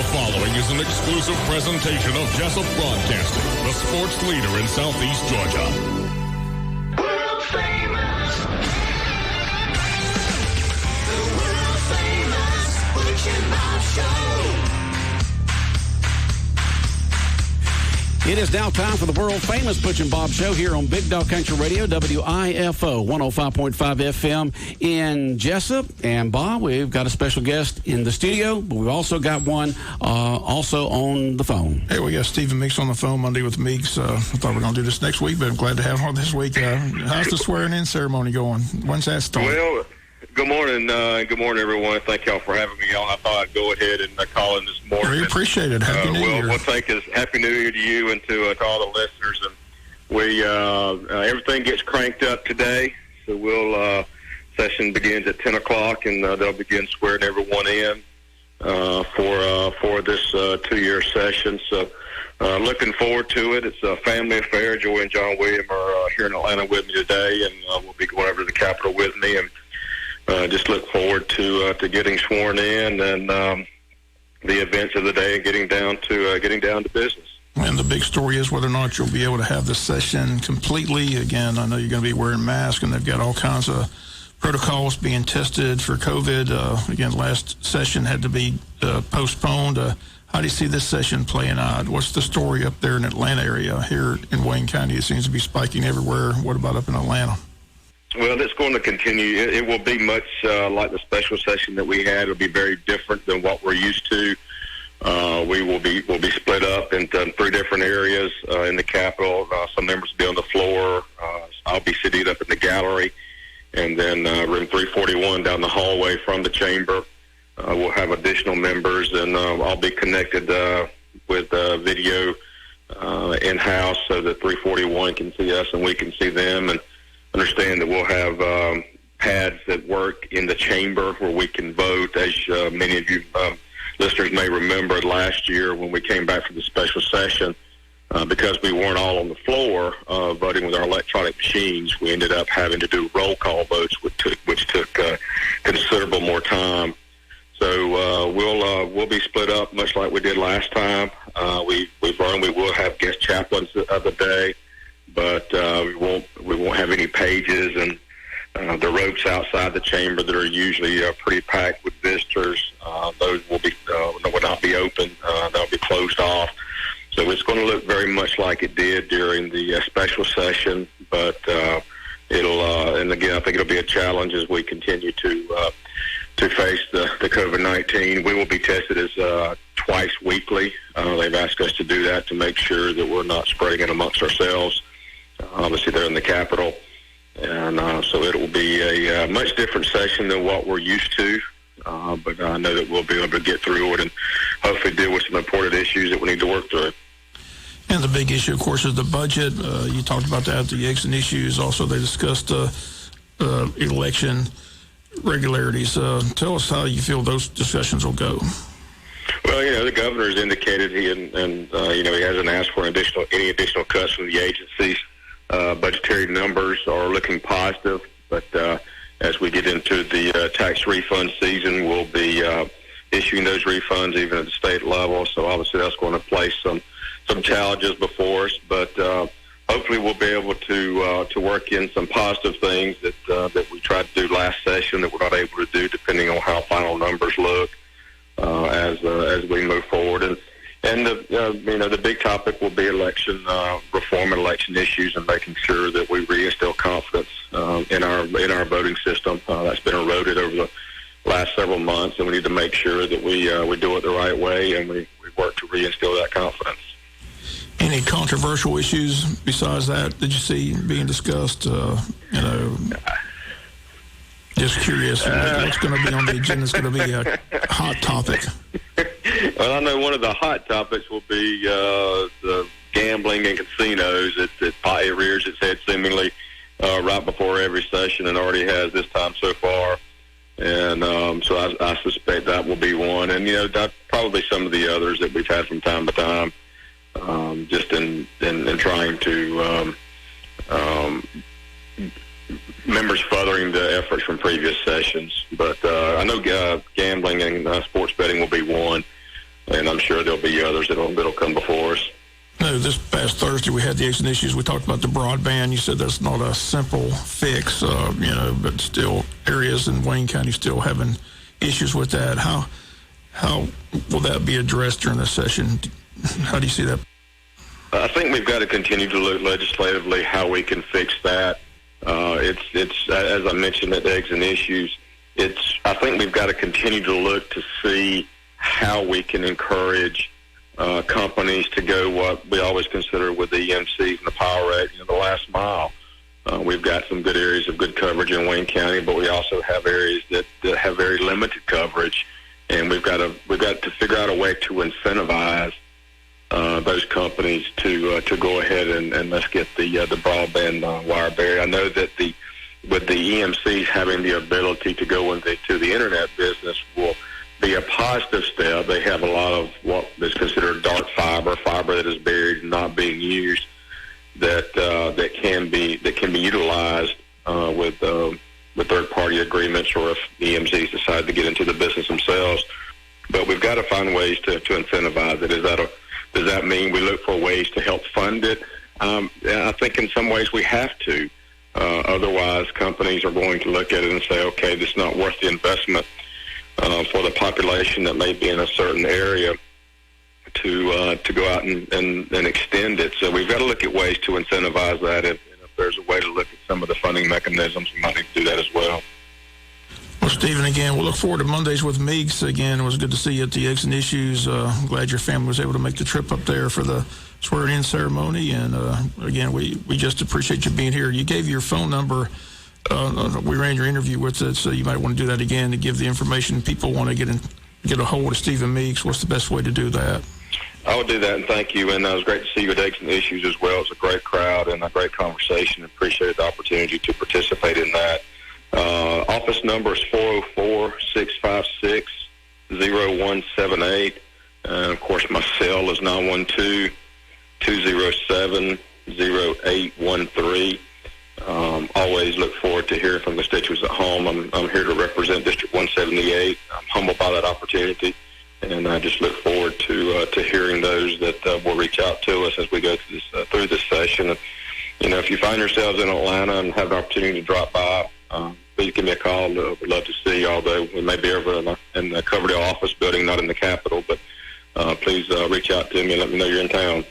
The following is an exclusive presentation of Jessup Broadcasting, the sports leader in Southeast Georgia. World famous. The world famous Butch and Bob Show. It is now time for the world-famous Butch and Bob Show here on Big Dog Country Radio, WIFO 105.5 FM in Jessup. And, Bob, we've got a special guest in the studio, but we've also got one also on the phone. Hey, we got Stephen Meeks on the phone Monday with Meeks. I thought we were going to do this next week, but I'm glad to have him on this week. How's the swearing-in ceremony going? When's that start? Well, good morning, everyone. Thank y'all for having me on. I thought I'd go ahead and call in this morning. We appreciate it. Happy New Year. We'll take us Happy New Year to you and to all the listeners. And we everything gets cranked up today, so session begins at 10 o'clock, and they'll begin swearing everyone in for this 2-year session. So looking forward to it. It's a family affair. Joy and John William are here in Atlanta with me today, and will be going over to the Capitol with me. And just look forward to getting sworn in and the events of the day and getting down to business. And the big story is whether or not you'll be able to have the session completely. Again, I know you're going to be wearing masks, and they've got all kinds of protocols being tested for COVID. Again, last session had to be postponed. How do you see this session playing out? What's the story up there in Atlanta area? Here in Wayne County, it seems to be spiking everywhere. What about up in Atlanta? Well, it's going to continue. It will be much like the special session that we had. It'll be very different than what we're used to. We'll be split up into 3 different areas in the Capitol. Some members will be on the floor. I'll be seated up in the gallery, and then room 341 down the hallway from the chamber. We'll have additional members, and I'll be connected with video in-house so that 341 can see us and we can see them. And understand that we'll have pads that work in the chamber where we can vote. As many of you listeners may remember, last year when we came back for the special session, because we weren't all on the floor voting with our electronic machines, we ended up having to do roll call votes, which took considerable more time. So we'll be split up much like we did last time. We've learned we will have guest chaplains of the day, but we won't have any pages, and the ropes outside the chamber that are usually pretty packed with visitors, those will not be open. They'll be closed off. So it's going to look very much like it did during the special session, but and again, I think it'll be a challenge as we continue to face the COVID-19. We will be tested as twice weekly. They've asked us to do that to make sure that we're not spreading it amongst ourselves. Obviously, they're in the Capitol, and so it will be a much different session than what we're used to, but I know that we'll be able to get through it and hopefully deal with some important issues that we need to work through. And the big issue, of course, is the budget. You talked about that, the exit issues. Also, they discussed election regularities. Tell us how you feel those discussions will go. Well, the governor has indicated he hasn't asked for any additional cuts from the agencies. Budgetary numbers are looking positive, but as we get into the tax refund season, we'll be issuing those refunds even at the state level. So obviously that's going to place some challenges before us, but hopefully we'll be able to work in some positive things that we tried to do last session that we're not able to do, depending on how final numbers look as we move forward. And the big topic will be election reform and election issues, and making sure that we reinstill confidence in our voting system. That's been eroded over the last several months, and we need to make sure that we do it the right way, and we work to reinstill that confidence. Any controversial issues besides that you see being discussed? Just curious, what's going to be on the agenda is going to be a hot topic. Well, I know one of the hot topics will be the gambling and casinos. It rears its head seemingly right before every session, and already has this time so far. And so I suspect that will be one. And, that probably some of the others that we've had from time to time, just in trying to members furthering the efforts from previous sessions. But I know gambling and sports betting will be one. and I'm sure there'll be others that'll come before us. No, this past Thursday we had the Aches and Issues. We talked about the broadband. You said that's not a simple fix, but still areas in Wayne County still having issues with that. How will that be addressed during this session? How do you see that? I think we've got to continue to look legislatively how we can fix that. It's as I mentioned at the Eggs and Issues. I think we've got to continue to look to see how we can encourage companies to go what we always consider with the EMCs and the power rate, the last mile. We've got some good areas of good coverage in Wayne County, but we also have areas that have very limited coverage, and we've got to figure out a way to incentivize those companies to go ahead and let's get the broadband wire barrier. I know that with the EMCs having the ability to go into the internet business will be a positive step. They have a lot of what is considered dark fiber that is buried and not being used that can be utilized with third-party agreements, or if the EMCs decide to get into the business themselves. But we've got to find ways to incentivize it. Does that mean we look for ways to help fund it? I think in some ways we have to. Otherwise, companies are going to look at it and say, okay, this is not worth the investment for the population that may be in a certain area to go out and extend it. So we've got to look at ways to incentivize that. And if there's a way to look at some of the funding mechanisms, we might need to do that as well. Well, Stephen, again, we'll look forward to Mondays with Meeks. Again, it was good to see you at the Eggs and Issues. I'm glad your family was able to make the trip up there for the swearing-in ceremony. And, again, we just appreciate you being here. You gave your phone number. We ran your interview with it, so you might want to do that again to give the information. People want to get a hold of Stephen Meeks. What's the best way to do that? I will do that, and thank you. And it was great to see you at Eggs and Issues as well. It was a great crowd and a great conversation. Appreciated the opportunity to participate in that. Office number is 404-656-0178. And, of course, my cell is 912-207-0813. Always look forward to hearing from constituents at home. I'm here to represent District 178. I'm humbled by that opportunity, and I just look forward to hearing those that will reach out to us as we go through this session. And, if you find yourselves in Atlanta and have an opportunity to drop by, please give me a call. We'd love to see you, although we may be over in the Coverdale office building, not in the Capitol. But please reach out to me and let me know you're in town.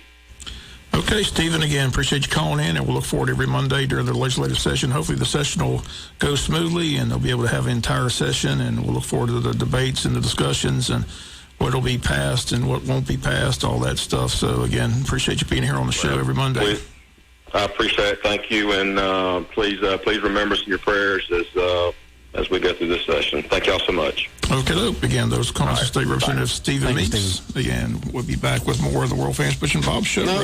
Okay, Stephen, again, appreciate you calling in, and we'll look forward every Monday during the legislative session. Hopefully the session will go smoothly, and they'll be able to have an entire session, and we'll look forward to the debates and the discussions and what will be passed and what won't be passed, all that stuff. So, again, appreciate you being here on the show every Monday. I appreciate it. Thank you, and please remember us in your prayers as we go through this session. Thank y'all so much. Okay, again, those comments State Representative Stephen Meeks. Again, we'll be back with more of the World Famous Butch and Bob Show. No,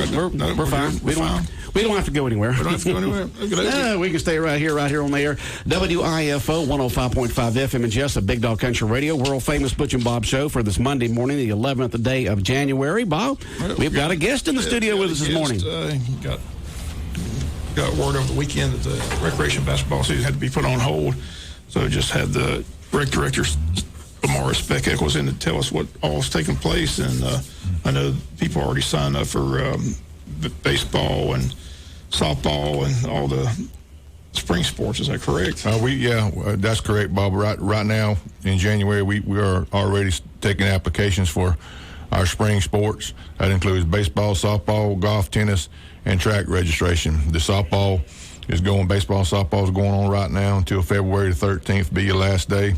we're fine. We don't have to go anywhere. We don't have to go anywhere. No, we can stay right here on the air. WIFO 105.5 FM in Jessup, Big Dog Country Radio, World Famous Butch and Bob Show for this Monday morning, the 11th day of January. Bob, we've got a guest in the studio with us this morning. Got word over the weekend that the recreation basketball season had to be put on hold. So just had the rec director, Lamar, Echols, in to tell us what all is taking place. And I know people already signed up for baseball and softball and all the spring sports. Is that correct? That's correct, Bob. Right now in January, we are already taking applications for our spring sports. That includes baseball, softball, golf, tennis, and track registration. The softball is going, baseball and softball is going on right now until February the 13th be your last day.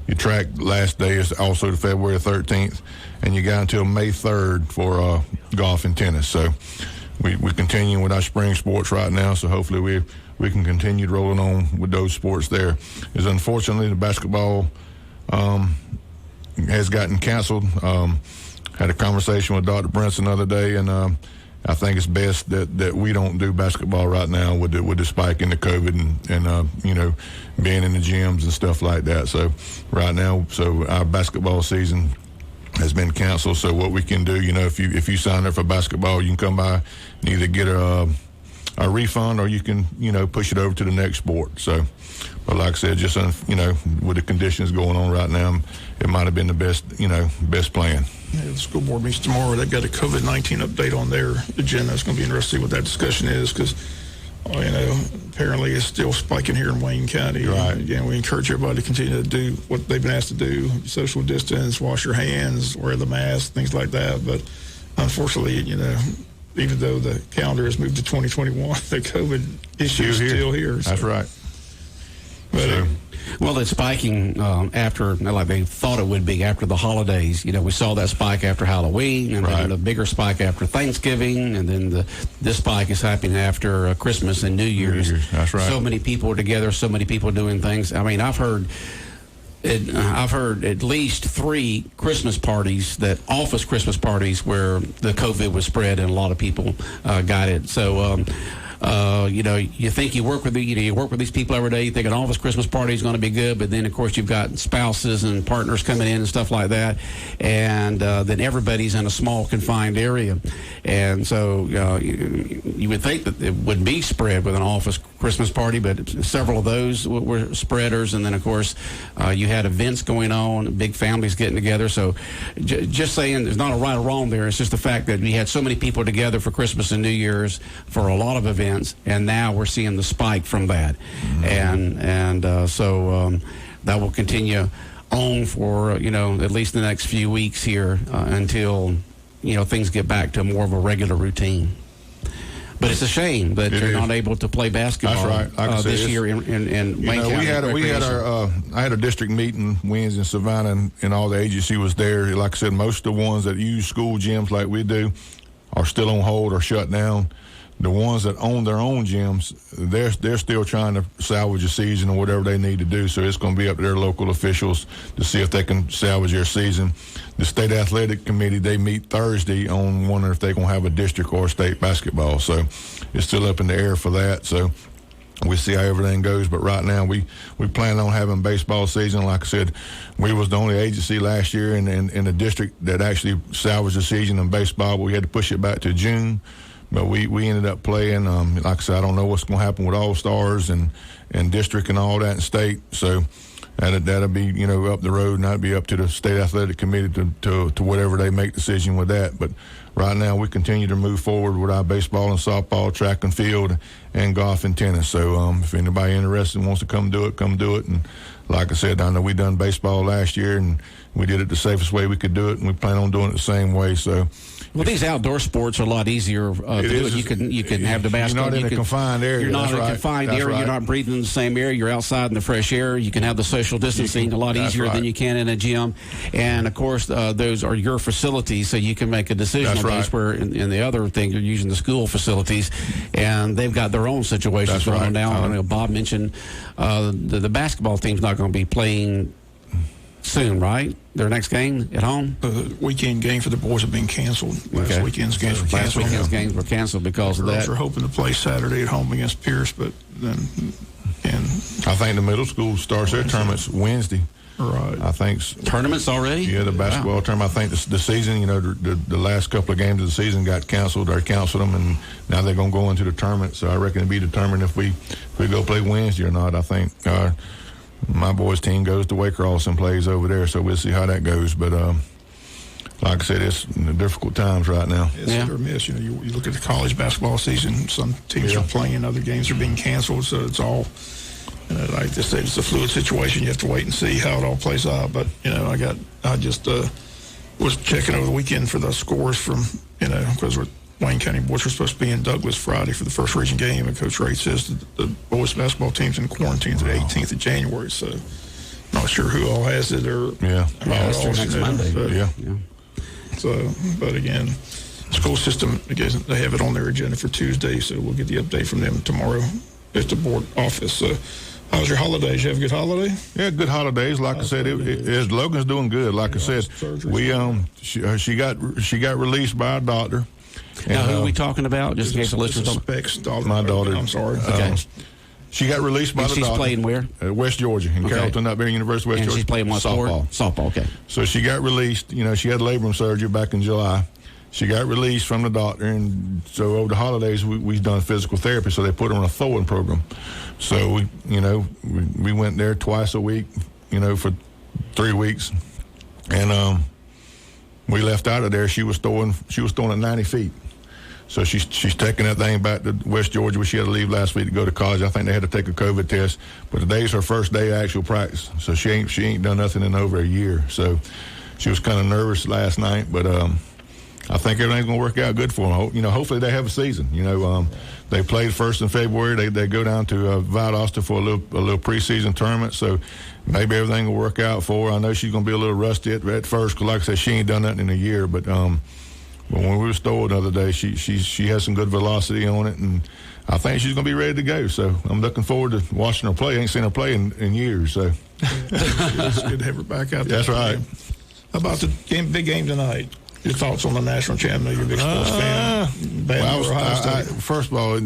Your track last day is also the February the 13th, and you got until May 3rd for golf and tennis. So we're continuing with our spring sports right now, so hopefully we can continue rolling on with those sports there. Is unfortunately the basketball has gotten canceled. Had a conversation with Dr. Brentson the other day, and I think it's best that we don't do basketball right now with the spike in the COVID and being in the gyms and stuff like that. So right now, our basketball season has been canceled. So what we can do, if you sign up for basketball, you can come by and either get a refund or you can push it over to the next sport. So, but like I said, just with the conditions going on right now, it might have been the best plan. The school board meets tomorrow. They've got a COVID-19 update on their agenda. It's going to be interesting what that discussion is because, apparently it's still spiking here in Wayne County. Right. And again, we encourage everybody to continue to do what they've been asked to do, social distance, wash your hands, wear the mask, things like that. But unfortunately, even though the calendar has moved to 2021, the COVID issue is still here. That's right. But, well, it's spiking after, like they thought it would be after the holidays. We saw that spike after Halloween, and then a bigger spike after Thanksgiving, and then this spike is happening after Christmas and New Year's. That's right. So many people are together, so many people doing things. I mean, I've heard at least 3 Christmas parties, office Christmas parties, where the COVID was spread and a lot of people got it. So, you think you work with these people every day. You think an office Christmas party is going to be good, but then of course you've got spouses and partners coming in and stuff like that, and then everybody's in a small confined area, and so you would think that it would be spread with an office Christmas party, but several of those were spreaders, and then of course you had events going on, big families getting together. So just saying, there's not a right or wrong there. It's just the fact that we had so many people together for Christmas and New Year's for a lot of events. And now we're seeing the spike from that, so that will continue on for at least the next few weeks here until things get back to more of a regular routine. But it's a shame that they're not able to play basketball. That's right. This year in Wayne County. We had I had a district meeting Wednesday in Savannah, and all the agency was there. Like I said, most of the ones that use school gyms like we do are still on hold or shut down. The ones that own their own gyms, they're still trying to salvage a season or whatever they need to do. So it's going to be up to their local officials to see if they can salvage their season. The state athletic committee, they meet Thursday on wondering if they're going to have a district or state basketball. So it's still up in the air for that. So we see how everything goes. But right now we plan on having baseball season. Like I said, we was the only agency last year in the district that actually salvaged the season in baseball, but we had to push it back to June. But we ended up playing. Like I said, I don't know what's going to happen with All-Stars and district and all that in state. So that'll be up the road, and that'll be up to the state athletic committee to whatever they make decision with that. But right now we continue to move forward with our baseball and softball, track and field, and golf and tennis. So if anybody interested and wants to come do it, come do it. And like I said, I know we done baseball last year, and we did it the safest way we could do it, and we plan on doing it the same way. So. Well, these outdoor sports are a lot easier to do. You can have the basketball. You're not in a confined area. You're not in a confined area. Right. You're not breathing in the same air. You're outside in the fresh air. You can have the social distancing a lot easier than you can in a gym. And, of course, those are your facilities, so you can make a decision on those, where in the other thing, you're using the school facilities, and they've got their own situations going on now. I know Bob mentioned the basketball team's not going to be playing soon, right? Their next game at home? Weekend game for the boys have been canceled. Last weekend's games were canceled. Last weekend's games were canceled because of that. We're hoping to play Saturday at home against Pierce, but then I think the middle school starts their tournaments Wednesday. Right. I think tournaments already. Yeah, the basketball tournament. I think the season. The last couple of games of the season got canceled. Or canceled them, and now they're going to go into the tournament. So I reckon it'll be determined if we go play Wednesday or not. I think. My boys' team goes to Waycross and plays over there, so we'll see how that goes. But like I said, it's difficult times right now. It's hit or miss. You look at the college basketball season. Some teams are playing, other games are being canceled. So it's all, like they said, it's a fluid situation. You have to wait and see how it all plays out. But I just was checking over the weekend for the scores from because we're. Wayne County boys were supposed to be in Douglas Friday for the first region game, and Coach Ray says the boys basketball team's in quarantine to the 18th of January. So, not sure who all has it or it's next Monday. But, So, but again, school system again they have it on their agenda for Tuesday, so we'll get the update from them tomorrow at the board office. So, how was your holidays? You have a good holiday? Yeah, good holidays. Like I said, Logan's doing good. Like I said, we she got released by our doctor. Now, who are we talking about? Just in case the listeners don't. My daughter. I'm sorry. Okay. She got released by the doctor. She's playing where? West Georgia, in Carrollton, up there, University of West Georgia. And she's playing what sport? Softball, okay. So she got released. She had labrum surgery back in July. She got released from the doctor, and so over the holidays we've done physical therapy. So they put her on a throwing program. So we went there twice a week, for 3 weeks, and we left out of there, she was throwing at 90 feet. So she's taking that thing back to West Georgia, where she had to leave last week to go to college. I think they had to take a COVID test, but today's her first day of actual practice. So she ain't done nothing in over a year. So she was kind of nervous last night, but I think everything's going to work out good for them. Hopefully they have a season. They played first in February. They go down to Valdosta for a little preseason tournament. So maybe everything will work out for her. I know she's going to be a little rusty at first, because like I said, she ain't done nothing in a year. But when we were stored the other day, she has some good velocity on it, and I think she's going to be ready to go. So I'm looking forward to watching her play. I ain't seen her play in years. So it's good to have her back out there. That's right. How about the big game tonight? Your thoughts on the national champion? You're a big sports fan. First of all,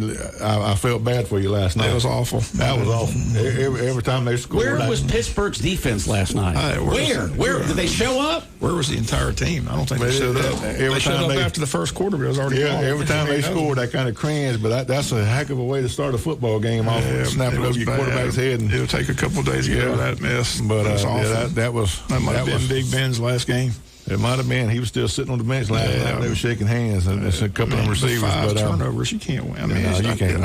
I felt bad for you last night. That was awful. That was awful. Every time they scored. Where was Pittsburgh's defense last night? Where did they show up? Where was the entire team? I don't think they showed up. They showed up after the first quarter, but it was already gone. Every time they scored, I kind of cringed. But that's a heck of a way to start a football game off. Snap it over your quarterback's head. It'll take a couple of days to get out of that mess. But that might have been Big Ben's last game. It might have been. He was still sitting on the bench last night. They were shaking hands, and it's a couple of receivers. Five turnovers, you can't win. I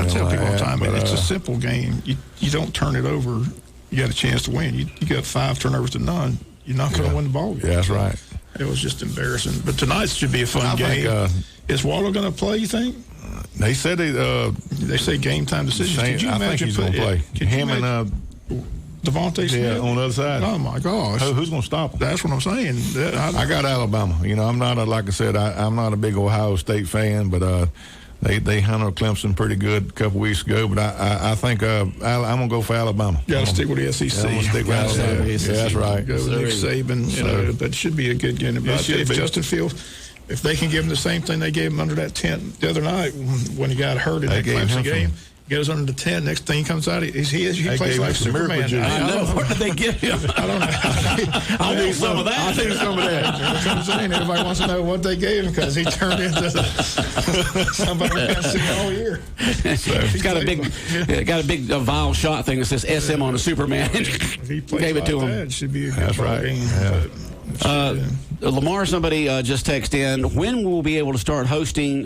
tell people all the time, it's a simple game. You don't turn it over. You got a chance to win. You got 5 turnovers to none. You're not going to win the ball game. Yeah, that's right. It was just embarrassing. But tonight should be a fun game. Is Waddle going to play, you think? They said they say game time decisions. Could you imagine? I think he's going to play. Him and Devontae Smith? On the other side. Oh, my gosh. Who's going to stop him? That's what I'm saying. I got Alabama. I'm not, like I said, I'm not a big Ohio State fan, but they handled Clemson pretty good a couple weeks ago. But I think I'm going to go for Alabama. You got to stick with the SEC. I'm going to stick with Alabama. Yeah, that's right. Go with Nick Saban. That should be a good game. If Justin Fields, if they can give him the same thing they gave him under that tent the other night when he got hurt in that Clemson game. Goes under the 10. Next thing he comes out, he plays like Superman. I know. What did they give him? I don't know. I'll need some of that. I'll need some of that. That's what I'm saying. Everybody wants to know what they gave him, because he turned into somebody we haven't seen all year. So he's got a big vile shot thing that says SM on a Superman. If he plays gave it to him. It should be a good game. Yeah. Lamar, somebody just texted in, when will we be able to start hosting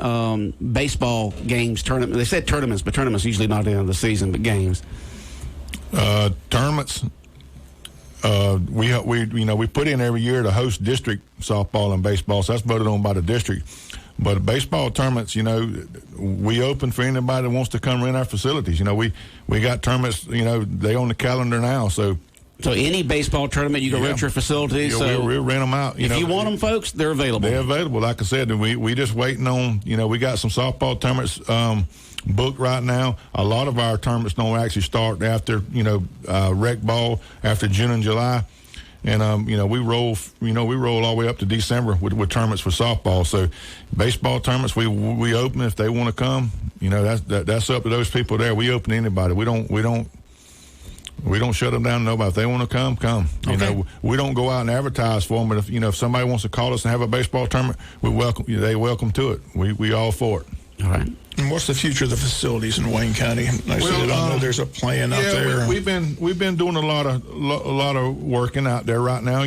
baseball games, tournament? They said tournaments, but tournaments usually not at the end of the season, but games. Tournaments, we put in every year to host district softball and baseball, so that's voted on by the district. But baseball tournaments, we open for anybody that wants to come in our facilities. We got tournaments, they on the calendar now, so any baseball tournament, you can rent your facilities. So we'll rent them out. If you want them, folks, they're available. They're available. Like I said, we just waiting on, we got some softball tournaments booked right now. A lot of our tournaments don't actually start after, rec ball after June and July. And, we roll all the way up to December with tournaments for softball. So baseball tournaments, we open if they want to come. That's up to those people there. We open to anybody. We don't shut them down to nobody. If they want to come. Okay. We don't go out and advertise for them. But if somebody wants to call us and have a baseball tournament, they welcome to it. We all for it. All right. And what's the future of the facilities in Wayne County? I know there's a plan out there. We've been doing a lot of working out there right now.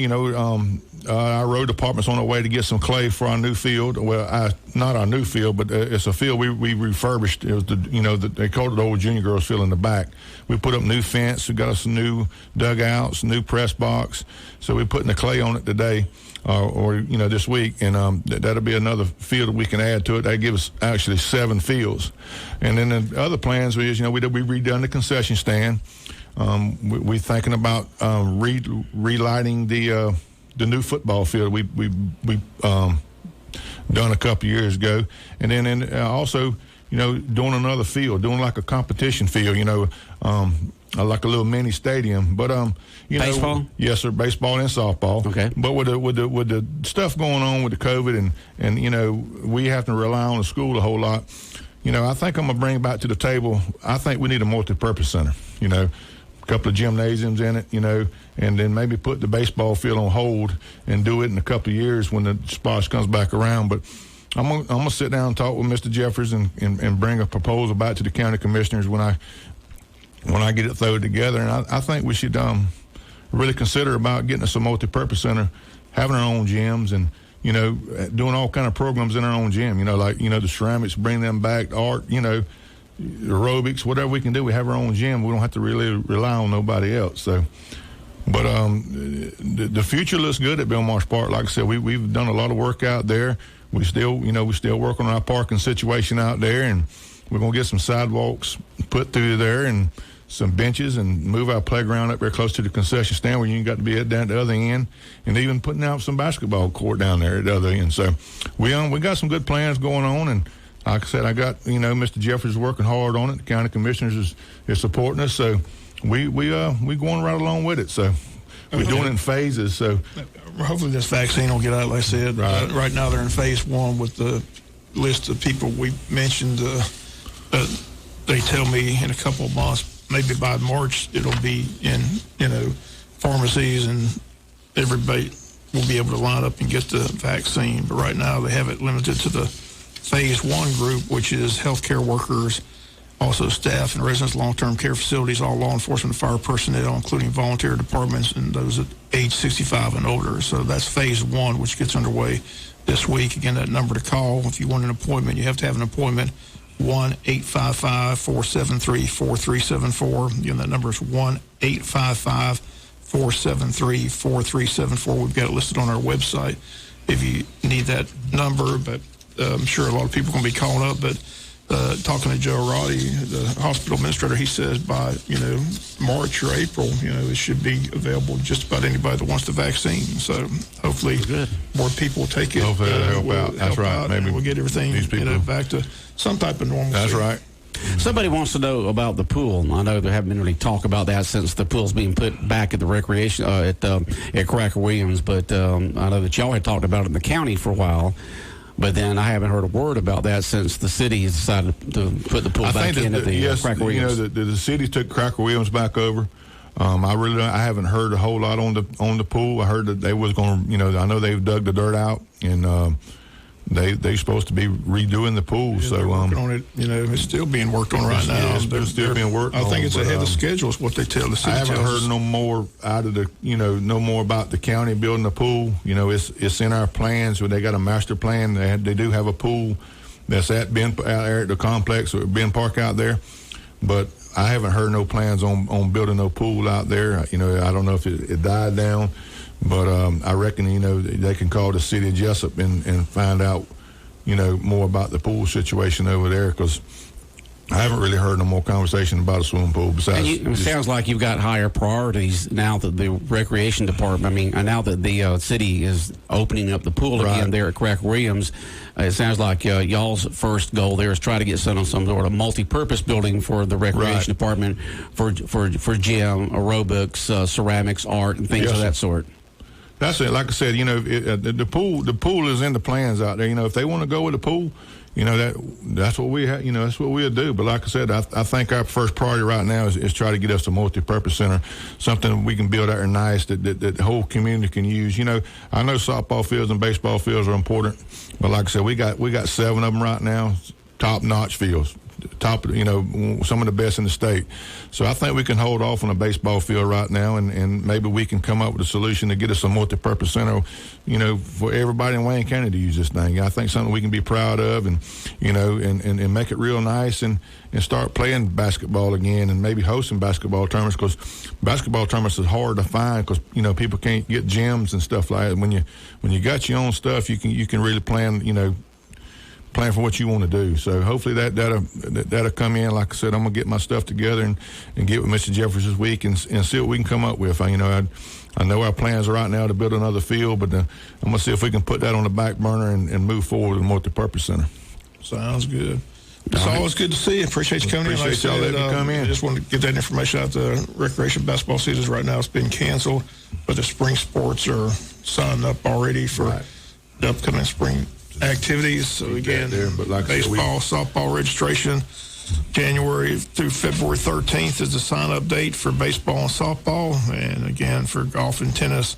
Our road department's on our way to get some clay for our new field. Well, not our new field, but it's a field we refurbished. It was they called it the old junior girls field in the back. We put up new fence. We got us some new dugouts, new press box. So we're putting the clay on it today, or this week, and that'll be another field that we can add to it. That gives us actually 7 fields. And then the other plans is we redone the concession stand. We're thinking about relighting the new football field we done a couple of years ago, and then also doing another field, doing like a competition field, like a little mini stadium. But baseball, yes sir, baseball and softball. Okay. But with the stuff going on with the COVID and we have to rely on the school a whole lot. I think I'm gonna bring back to the table. I think we need a multi-purpose center. A couple of gymnasiums in it, and then maybe put the baseball field on hold and do it in a couple of years when the splash comes back around. But I'm gonna sit down and talk with Mr. Jeffers and bring a proposal back to the county commissioners when I get it thrown together. And I think we should really consider about getting us a multi-purpose center, having our own gyms, and doing all kind of programs in our own gym. Like the ceramics, bring them back, art, aerobics, whatever we can do. We have our own gym. We don't have to really rely on nobody else. So, but the future looks good at Belmarsh Park. Like I said, we've done a lot of work out there. We still working on our parking situation out there, and we're gonna get some sidewalks put through there and some benches and move our playground up there close to the concession stand where you got to be down at the other end, and even putting out some basketball court down there at the other end. So we got some good plans going on, and like I said, I got Mr. Jeffers is working hard on it. The county commissioners is supporting us, so we going right along with it. So we're doing it in phases. So hopefully this vaccine will get out. Like I said, right now they're in phase 1 with the list of people we mentioned. They tell me in a couple of months, maybe by March, it'll be in, pharmacies, and everybody will be able to line up and get the vaccine. But right now they have it limited to the phase 1 group, which is healthcare workers, also staff and residents, long-term care facilities, all law enforcement and fire personnel, including volunteer departments and those at age 65 and older. So that's phase 1, which gets underway this week. Again, that number to call if you want an appointment, you have to have an appointment. 1-855-473-4374. Again, that number is 1-855-473-4374. We've got it listed on our website if you need that number, but I'm sure a lot of people are going to be calling up. But talking to Joe Roddy, the hospital administrator, he says by March or April, it should be available to just about anybody that wants the vaccine. So hopefully more people will take it. Hopefully that'll help out. That's right. Maybe we'll get everything back to some type of normalcy. That's right. Somebody wants to know about the pool. I know there haven't been really talk about that since the pool's being put back at the recreation at Cracker Williams, but I know that y'all had talked about it in the county for a while. But then I haven't heard a word about that since the city has decided to put the pool back in at the Cracker Williams. The city took Cracker Williams back over. I haven't heard a whole lot on the pool. I heard that they was going to, I know they've dug the dirt out, and they're supposed to be redoing the pool. So they're working on it. It's still being worked on right now. It's still being worked on. I think it's ahead of schedule is what they tell the city. I haven't heard no more out of no more about the county building the pool. It's in our plans. Where they got a master plan. They do have a pool that's out there at the complex or Ben Park out there, but I haven't heard no plans on building no pool out there. I don't know if it died down. But I reckon, they can call the city of Jessup and find out, more about the pool situation over there, because I haven't really heard no more conversation about a swimming pool. Besides, it sounds like you've got higher priorities now that the recreation department, now that the city is opening up the pool again there at Cracker Williams. It sounds like y'all's first goal there is try to get some sort of multi-purpose building for the recreation department for gym, aerobics, ceramics, art, and things of that sort. That's it. Like I said, the pool is in the plans out there. If they want to go with the pool, that's what we have. That's what we'll do. But like I said, I think our first priority right now is try to get us a multi-purpose center, something we can build out there nice that the whole community can use. I know softball fields and baseball fields are important, but like I said, we got 7 of them right now, top-notch fields. Top, some of the best in the state. So I think we can hold off on a baseball field right now, and maybe we can come up with a solution to get us a multi-purpose center, for everybody in Wayne County to use this thing. I think something we can be proud of, and and make it real nice, and start playing basketball again, and maybe hosting basketball tournaments, because basketball tournaments is hard to find, because people can't get gyms and stuff like that. When you got your own stuff, you can really plan for what you want to do. So hopefully that'll come in. Like I said, I'm gonna get my stuff together and get with Mr. Jeffers this week and see what we can come up with. I know our plans are right now to build another field, but I'm gonna see if we can put that on the back burner and move forward with a multi-purpose center. Sounds good. It's always good to see you. Appreciate you coming in. Appreciate y'all letting me come in. I just want to get that information out. The recreation basketball season right now has been canceled, but the spring sports are signed up already for the upcoming spring activities. So again, baseball, softball registration, January through February 13th is the sign-up date for baseball and softball, and again for golf and tennis,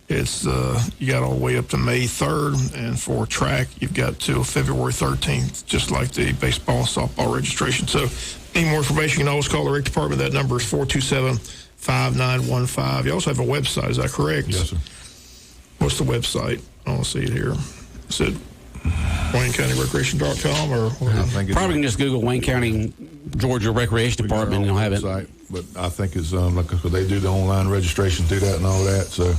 it's you got all the way up to May 3rd, and for track you've got till February 13th, just like the baseball and softball registration. So, any more information, you can always call the rec department. That number is 427-5915. You also have a website, is that correct? Yes, sir. What's the website I don't see it here. Is it WayneCountyRecreation.com or? I think Probably can just Google Wayne County, Georgia Recreation Department, and you'll have it. Website, but I think it's because they do the online registration through that and all that. So,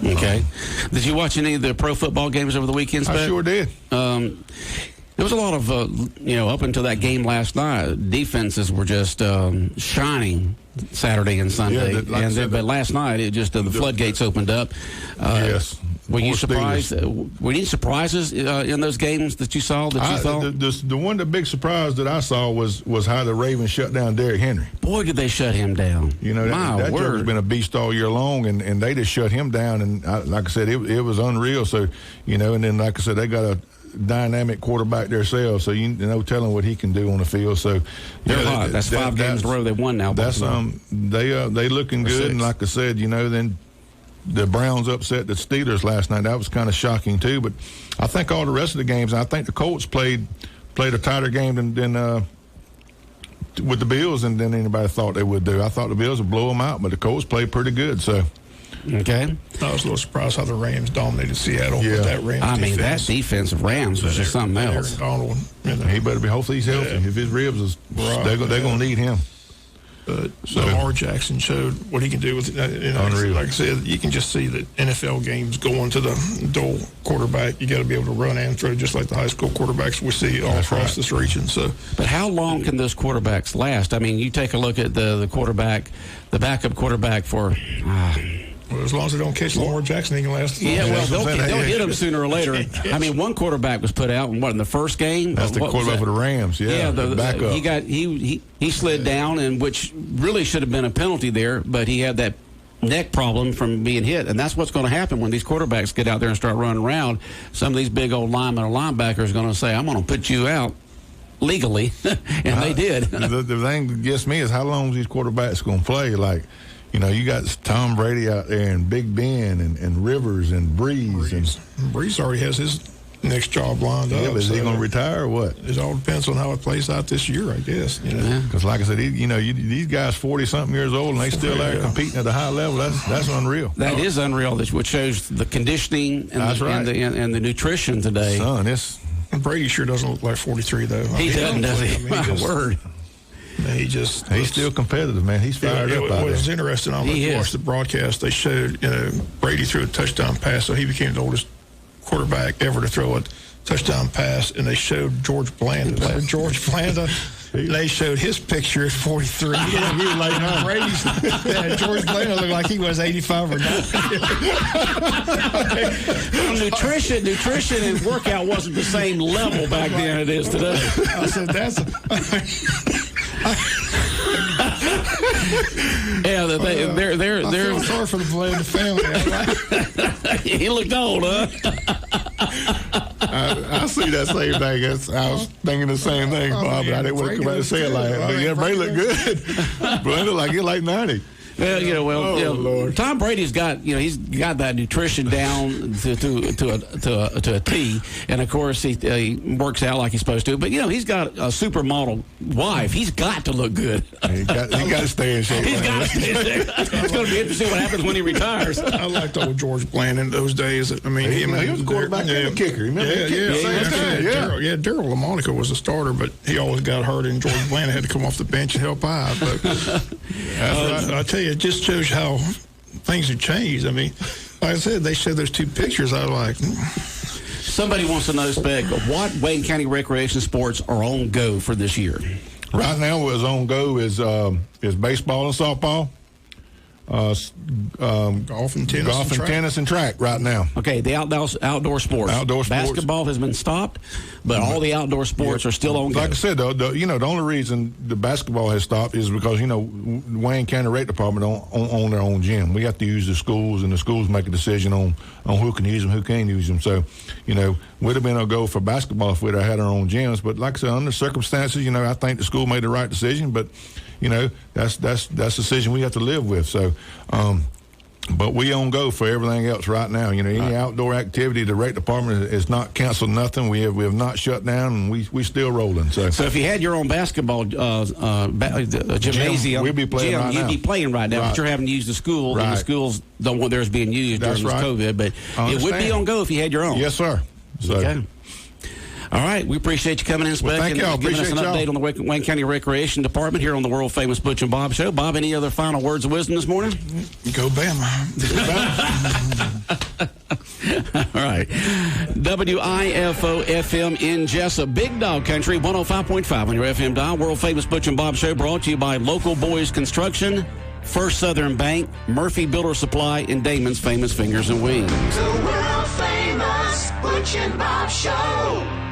Okay. Did you watch any of the pro football games over the weekend, Spec? I sure did. There was a lot of, up until that game last night, defenses were just shining Saturday and Sunday. Yeah, like I said, but last night, it just the floodgates opened up. Yes. Were you More surprised? Steelers. Were any surprises in those games that you saw? The big surprise that I saw was how the Ravens shut down Derrick Henry. Boy, did they shut him down. You know, that joker's been a beast all year long, and they just shut him down. And like I said, it was unreal. So, and then like I said, they got a dynamic quarterback themselves, so no telling what he can do on the field. So they're hot. That's 5 games in a row they won now. That's they looking good. 6. And like I said, then the Browns upset the Steelers last night. That was kind of shocking too. But I think all the rest of the games, I think the Colts played a tighter game than with the Bills than anybody thought they would do. I thought the Bills would blow them out, but the Colts played pretty good. So. Okay. I was a little surprised how the Rams dominated Seattle with that Rams defense. That defense of Rams was just something else. Donald, he better be, hopefully he's healthy. If his ribs is, they're going to need him. Lamar Jackson showed what he can do with unreal. Like I said, you can just see that NFL games going to the dual quarterback. You got to be able to run and throw just like the high school quarterbacks we see all across this region. So, but how long can those quarterbacks last? I mean, you take a look at the quarterback, the backup quarterback for. Well, as long as they don't catch Lamar Jackson, he can last. Yeah, well, they'll hit him sooner or later. I mean, one quarterback was put out in the first game. That's the quarterback for the Rams. Yeah, the backup. He slid down, and which really should have been a penalty there, but he had that neck problem from being hit, and that's what's going to happen when these quarterbacks get out there and start running around. Some of these big old linemen or linebackers are going to say, "I'm going to put you out." Legally, and they did. The thing that gets me is how long is these quarterbacks going to play? Like, you got Tom Brady out there and Big Ben and Rivers and Breeze. Breeze already has his next job lined up. Yeah, but is he going to retire or what? It all depends on how it plays out this year, I guess. Because like I said, these guys 40-something years old and they still are competing at a high level. That's unreal. That is unreal, which shows the conditioning and the nutrition today. Son, Brady sure doesn't look like 43, though. He doesn't, does he? My word. He's still competitive, man. He's fired up out there. What was interesting, I watched the broadcast. They showed Brady threw a touchdown pass, so he became the oldest quarterback ever to throw a touchdown pass. And they showed George Blanda. They showed his picture at 43. He was like Brady's. George Blanda looked like he was 85 or 90. Nutrition and workout wasn't the same level back then it is today. I said that's. They're sorry for the Blanda family. He looked old, huh? I see that same thing. I was thinking the same thing, Bob, but I didn't want to come out and say it like that. But yeah, Brady looked good. Blanda like he's like 90. Well, Tom Brady's got he's got that nutrition down to a T, and of course he works out like he's supposed to. But he's got a supermodel wife. He's got to look good. He got to stay in shape. He's got to stay in shape. It's going to be interesting what happens when he retires. I liked old George Bland in those days. I mean, he was a quarterback and a kicker. Remember? Yeah. Daryl LaMonica was a starter, but he always got hurt, and George Bland had to come off the bench and help out. But I tell you. It just shows how things have changed. I mean, like I said, they showed those two pictures. I was like, Somebody wants to know, Spec, what Wayne County Recreation Sports are on go for this year? Right now, what's on go is baseball and softball. Golf and tennis and track right now. Okay, the outdoor sports. Basketball has been stopped, but all the outdoor sports are still on. Like I said, though, the only reason the basketball has stopped is because Wayne County Rec Department don't own their own gym. We have to use the schools, and the schools make a decision on who can use them, who can't use them. So, we'd have been a go for basketball if we'd have had our own gyms. But like I said, under circumstances, I think the school made the right decision. But that's a decision we have to live with. So, But we on go for everything else right now. You know, any outdoor activity, the rec department has not canceled nothing. We have not shut down, and we still rolling. So if you had your own basketball gymnasium, we'd be playing right now. You'd be playing right now, Right. but you're having to use the school, and the schools don't want theirs being used That's during this right. COVID. But it would be on go if you had your own. Yes, sir. So, Okay. All right, we appreciate you coming in, Spec, thank and y'all. giving us an Appreciate update y'all. on the Wayne County Recreation Department here on the world famous Butch and Bob Show. Bob, any other final words of wisdom this morning? Go Bama. All right. WIFO FM in Jessup, Big Dog Country, 105.5 on your FM dial. World famous Butch and Bob Show brought to you by Local Boys Construction, First Southern Bank, Murphy Builder Supply, and Damon's Famous Fingers and Wings. The world famous Butch and Bob Show.